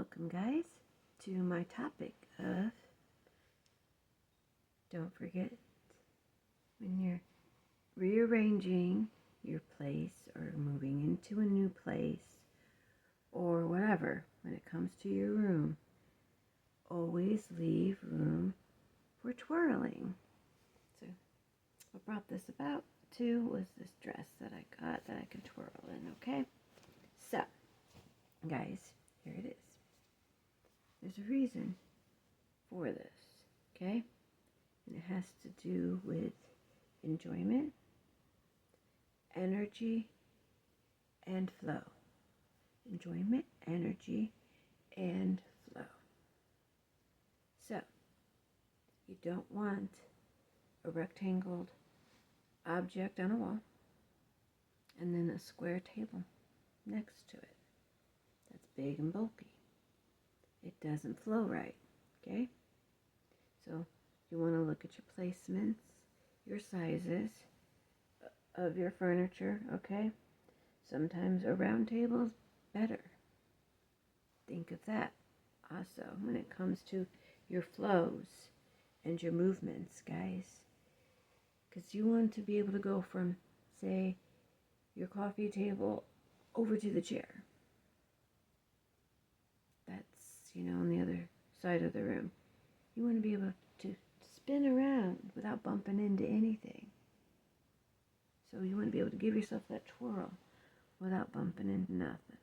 Welcome, guys, to my topic of don't forget when you're rearranging your place or moving into a new place or whatever, when it comes to your room, always leave room for twirling. So what brought this about too was this dress that I got that I can twirl in, okay? So, guys, here it is. There's a reason for this, okay? And it has to do with enjoyment, energy, and flow. Enjoyment, energy, and flow. So, you don't want a rectangled object on a wall and then a square table next to it. That's big and bulky. It doesn't flow right, okay? So you want to look at your placements, your sizes of your furniture, okay? Sometimes a round table is better. Think of that also when it comes to your flows and your movements, guys. Because you want to be able to go from, say, your coffee table over to the chair. That's, on the other side of the room. You want to be able to spin around without bumping into anything. So you want to be able to give yourself that twirl without bumping into nothing.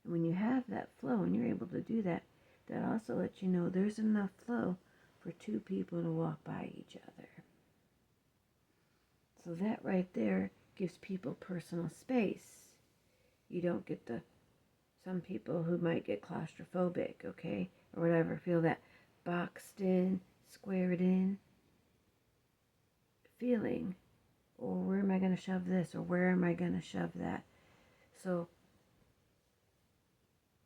And when you have that flow and you're able to do that, that also lets you know there's enough flow for two people to walk by each other. So that right there gives people personal space. You don't get some people who might get claustrophobic, okay, or whatever, feel that boxed in, squared in feeling, or where am I going to shove this, or where am I going to shove that? So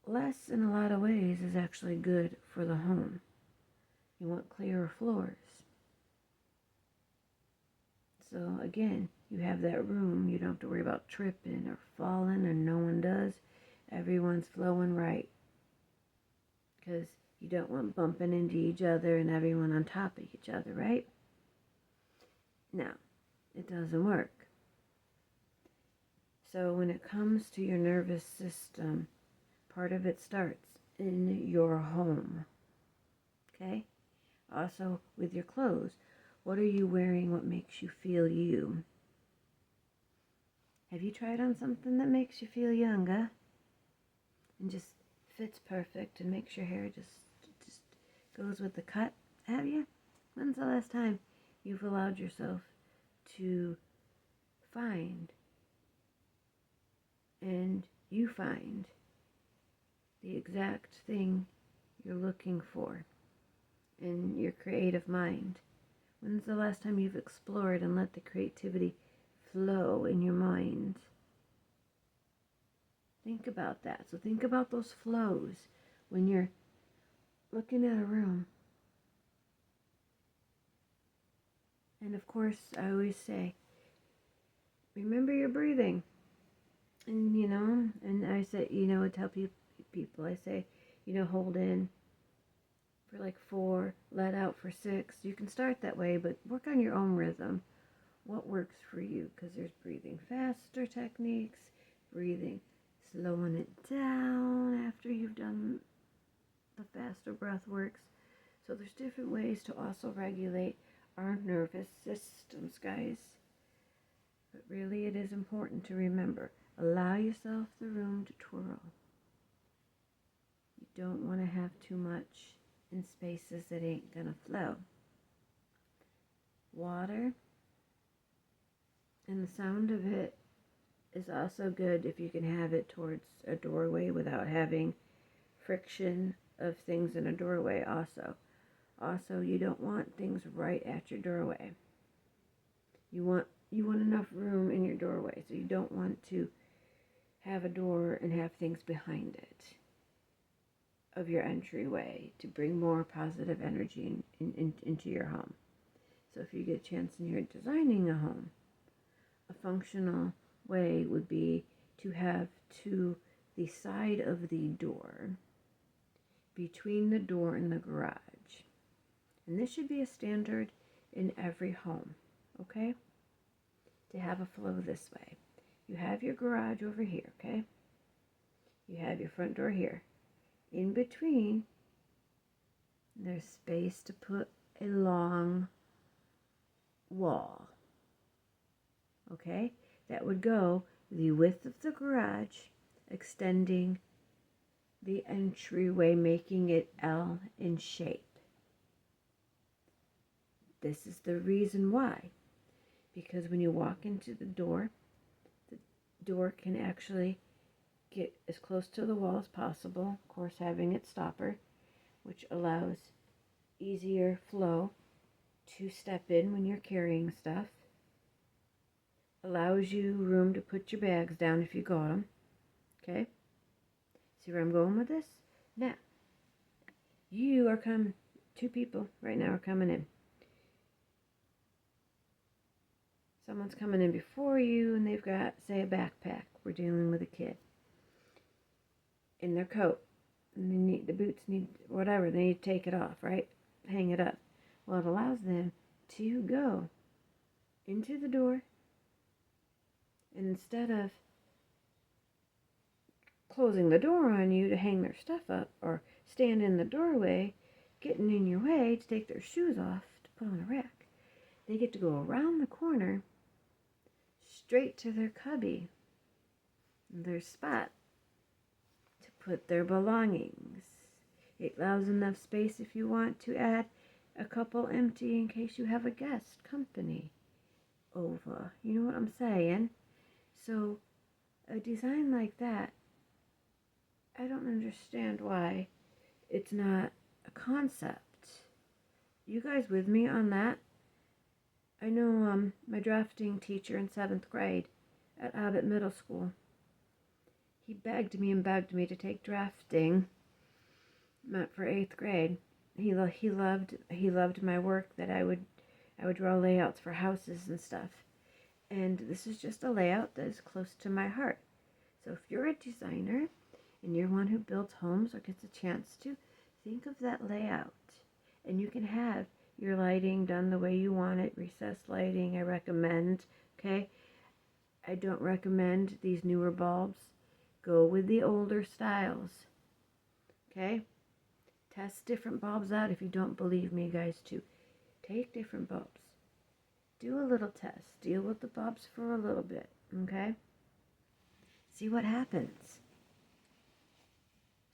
less in a lot of ways is actually good for the home. You want clearer floors. So again, you have that room, you don't have to worry about tripping or falling, or no one does. Everyone's flowing right. Because you don't want bumping into each other and everyone on top of each other, right? Now, it doesn't work. So when it comes to your nervous system, part of it starts in your home. Okay? Also with your clothes. What are you wearing? What makes you feel you? Have you tried on something that makes you feel younger? And just fits perfect and makes your hair just goes with the cut? Have you? When's the last time you've allowed yourself to find and you find the exact thing you're looking for in your creative mind? When's the last time you've explored and let the creativity flow in your mind? Think about that. So think about those flows when you're looking at a room. And of course, I always say, remember your breathing. And, and I say, I tell people, I say, hold in for like 4, let out for 6. You can start that way, but work on your own rhythm. What works for you? Because there's breathing faster techniques, breathing, slowing it down after you've done the faster breath works. So there's different ways to also regulate our nervous systems, guys. But really it is important to remember, allow yourself the room to twirl. You don't want to have too much in spaces that ain't gonna flow. Water and the sound of it is also good if you can have it towards a doorway without having friction of things in a doorway also. Also, you don't want things right at your doorway. You want enough room in your doorway, so you don't want to have a door and have things behind it of your entryway to bring more positive energy into your home. So if you get a chance and you're designing a home, a functional way would be to have to the side of the door between the door and the garage. And this should be a standard in every home, okay? To have a flow this way. You have your garage over here, okay? You have your front door here. In between, there's space to put a long wall, okay? That would go the width of the garage, extending the entryway, making it L in shape. This is the reason why. Because when you walk into the door can actually get as close to the wall as possible, of course having its stopper, which allows easier flow to step in when you're carrying stuff. Allows you room to put your bags down if you got them. Okay? See where I'm going with this? Now, two people right now are coming in. Someone's coming in before you and they've got, say, a backpack. We're dealing with a kid. In their coat. And the boots need, whatever, they need to take it off, right? Hang it up. Well, it allows them to go into the door, and instead of closing the door on you to hang their stuff up or stand in the doorway, getting in your way to take their shoes off to put on a rack, they get to go around the corner straight to their cubby, their spot to put their belongings. It allows enough space if you want to add a couple empty in case you have a guest company over. You know what I'm saying? So a design like that, I don't understand why it's not a concept. You guys with me on that? I know my drafting teacher in 7th grade at Abbott Middle School, he begged me to take drafting meant for 8th grade. He loved my work, that I would draw layouts for houses and stuff. And this is just a layout that is close to my heart. So if you're a designer and you're one who builds homes or gets a chance to, think of that layout. And you can have your lighting done the way you want it. Recessed lighting, I recommend, okay? I don't recommend these newer bulbs. Go with the older styles, okay? Test different bulbs out if you don't believe me, guys, too. Take different bulbs. Do a little test. Deal with the bulbs for a little bit, okay? See what happens.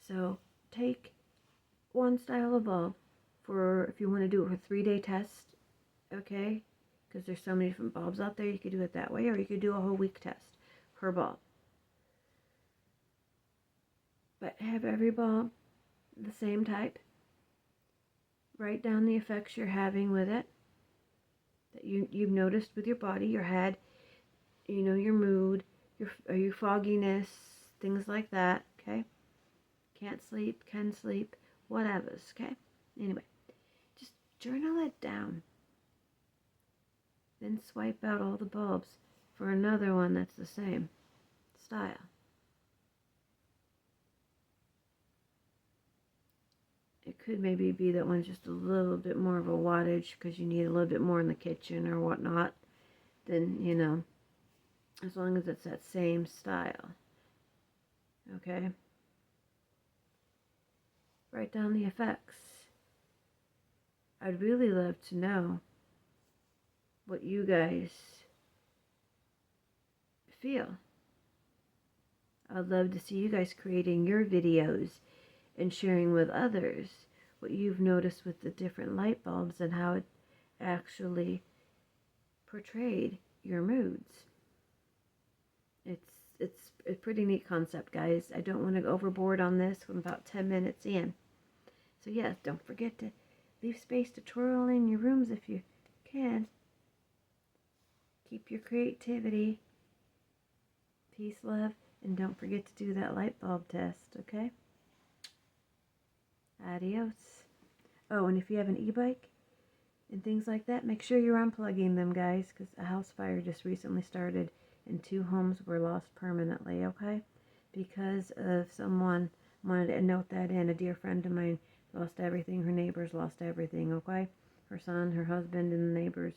So take one style of bulb for, if you want to do it for a 3-day test, okay? Because there's so many different bulbs out there, you could do it that way, or you could do a whole week test per bulb. But have every bulb the same type. Write down the effects you're having with it, that you've noticed with your body, your head, your mood, your fogginess, things like that, okay? Can't sleep, can sleep, whatever's, okay? Anyway, just journal it down. Then swipe out all the bulbs for another one that's the same style. It could maybe be that one's just a little bit more of a wattage because you need a little bit more in the kitchen or whatnot. Then, as long as it's that same style. Okay? Write down the effects. I'd really love to know what you guys feel. I'd love to see you guys creating your videos and sharing with others what you've noticed with the different light bulbs and how it actually portrayed your moods. It's a pretty neat concept, guys. I don't want to go overboard on this. I'm about 10 minutes in. So yes, don't forget to leave space to twirl in your rooms if you can. Keep your creativity. Peace, love, and don't forget to do that light bulb test, okay? Adios. Oh, and if you have an e-bike and things like that, make sure you're unplugging them, guys, because a house fire just recently started and 2 homes were lost permanently, okay? Because of someone wanted to note that in. A dear friend of mine lost everything. Her neighbors lost everything, okay? Her son, her husband, and the neighbors.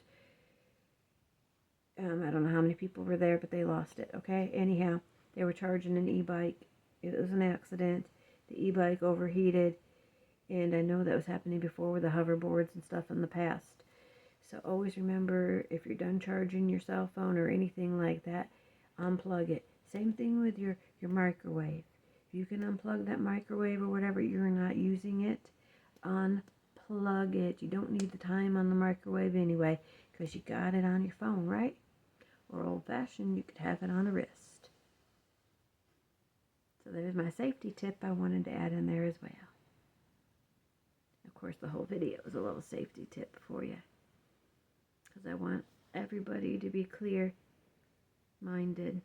I don't know how many people were there, but they lost it, okay? Anyhow, they were charging an e-bike. It was an accident. The e-bike overheated, and I know that was happening before with the hoverboards and stuff in the past. So always remember, if you're done charging your cell phone or anything like that, unplug it. Same thing with your microwave. If you can unplug that microwave or whatever, you're not using it, unplug it. You don't need the time on the microwave anyway, because you got it on your phone, right? Or old-fashioned, you could have it on the wrist. So there's my safety tip I wanted to add in there as well. Of course, the whole video is a little safety tip for you, because I want everybody to be clear-minded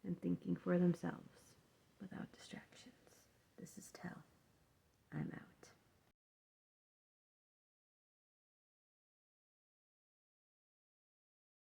and thinking for themselves without distractions. This is Twirl.